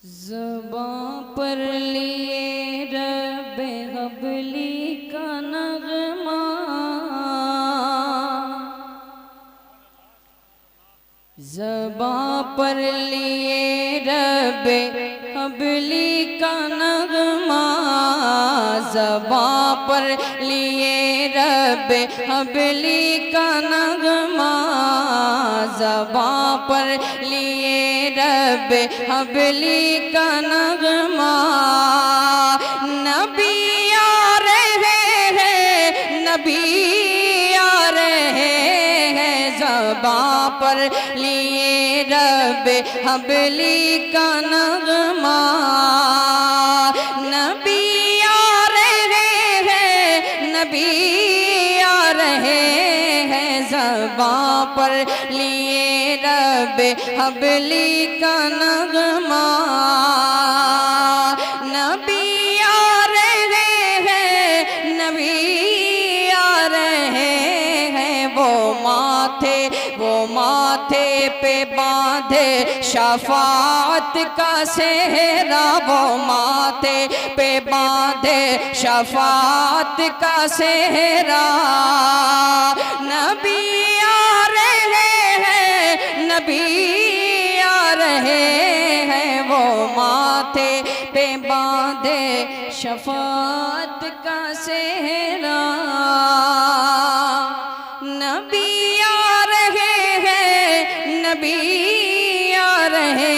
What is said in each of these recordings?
ज़बां पर लिए रब्बे हबली का नगमा, ज़बां पर लिए रब्बे हबली का नगमा, ज़बां पर लिए रब्बे हबली का नगमा, ज़बां पर लिए रब्बे हबली का नगमा। नबी आ रहे हैं, नबी आ रहे हैं, ज़बां पर लिए रब्बे हबली का नगमा। नबी आ रहे हैं, नबी आ रहे हैं, ज़बां पर लिए रब्बे हबली का नगमा। नबी आ रहे हैं, नबी आ रहे हैं, वो माथे पे बांधे शफाअत का सेहरा, वो माथे पे बांधे शफाअत का सेहरा। नबी आ रहे हैं, नबी आ रहे हैं, वो माथे पे बांधे शफाअत का सेहरा। नबी आ रहे हैं, नबी आ रहे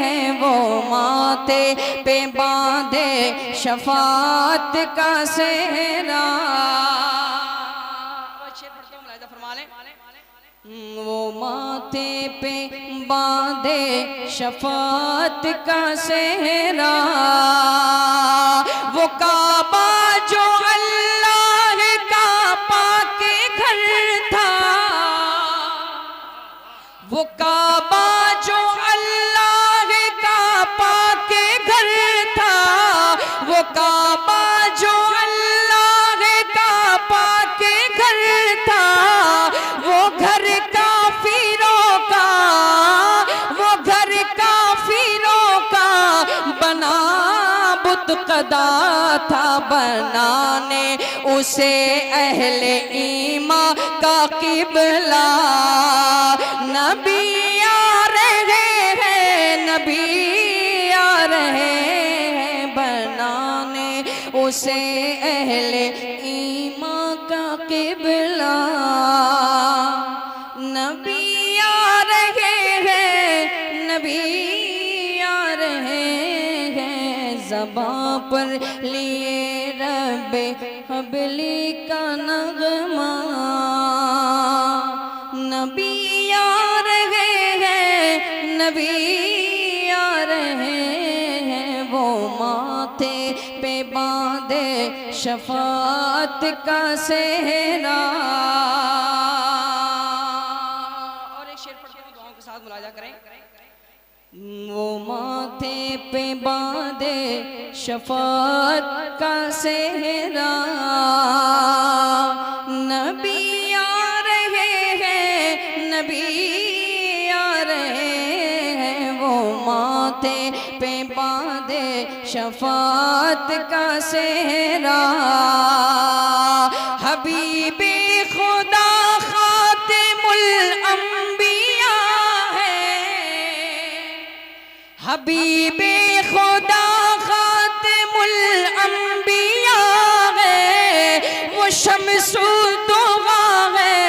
हैं, वो माथे पे बांधे शफाअत का सेहरा। वो माथे पे बांधे शफाअत का सेहरा, वो काबा जो अल्लाह का पाक घर था, वो काबा जो अल्लाह का पाक घर था, वो काबा जो अल्लाह का पाक घर था, वो घर काफिरों का, वो घर काफिरों का बना बुत कदा था, बनाने उसे अहले ईमा का किबला। नबी आ रहे हैं, नबी आ रहे हैं, बनाने उसे अहले ईमा का किबला। नबी आ रहे हैं, नबी आ रहे हैं, ज़बां पर लिए रब्बे हबली का नगमा। नबी आ रहे हैं, नबी आ रहे हैं, वो माथे पे बांधे शफाअत का सेहरा। और एक शेर पढ़ते हुए दुआओं के साथ मुलाजा करें। वो माथे पे बांधे शफाअत का सेहरा। नबी आ रहे हैं, नबी आ रहे हैं, वो माथे पे बांधे शफाअत का सेहरा। हबीबे खुदा खातिमुल अंबिया है, हबीबे खुदा खातिमुल अंबिया है, वो शम्सुद्दौहा है,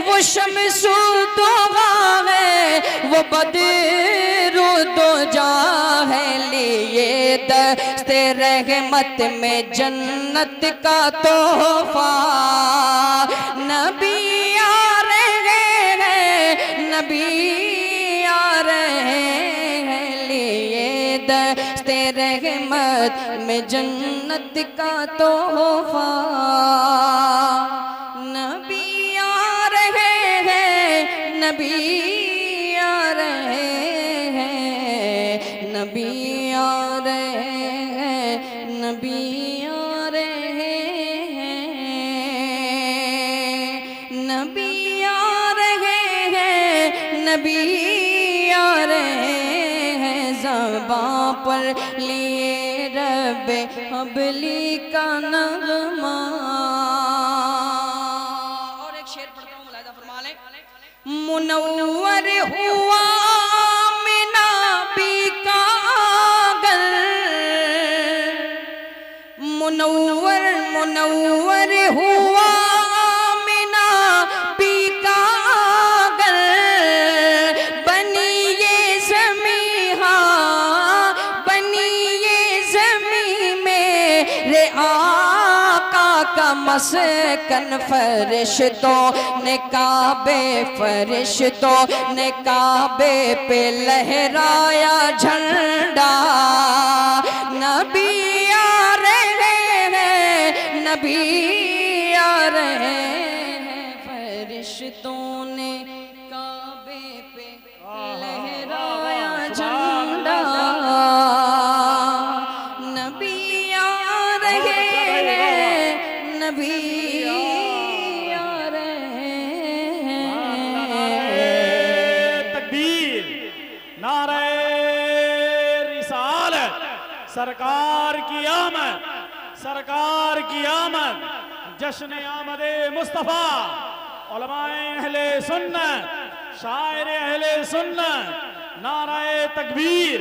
वो शम्सुद्दौहा है, वो बद्रुद्दौजा है, लिए दस्ते रहमत में जन्नत का तोहफा। नबी आ रहे हैं, नबी आ रहे हैं, लिए दस्ते रहमत में जन्नत का तोहफा। नबी आ रहे हैं, नबी आ रहे हैं, नबी आ रहे हैं, नबी आ रहे हैं, नबी आ रहे हैं, नबी आ रहे हैं, पर लिए रब्बे हबली का नगमा। और एक शेर पढ़ता हूँ, मुलाहिजा फरमा लें। मुनव्वर हुआ मिना बी का गर, मुनव्वर मुनव्वर हुआ मिना बी का गर, बनी ये ज़मीहा बनी ये ज़मी मेरे आका का मस्कन। फरिश्तों ने काबे फरिश्तों ने काबे पे लहराया झंडा। नबी आ रहे हैं नबी आ रहे हैं, फरिश्तों ने काबे पे लहराया झंडा। नबी आ रहे हैं नबी आ रहे हैं। तकबीर, नारे रिसालत, सरकार की आमद, सरकार की आमद, जश्न आमदे मुस्तफ़ा, उलमाए अहले सुन्नत, शायर अहले सुन्नत, नारे तकबीर,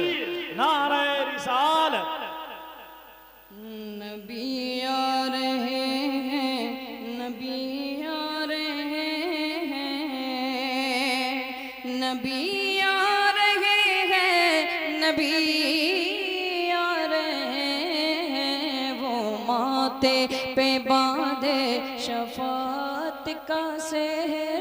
नारे रिसालत। नबी आ रहे हैं नबी आ रहे हैं, नबी आ रहे हैं नबी आ रहे हैं। वो माथे पे बांधे शफात का सेहरा।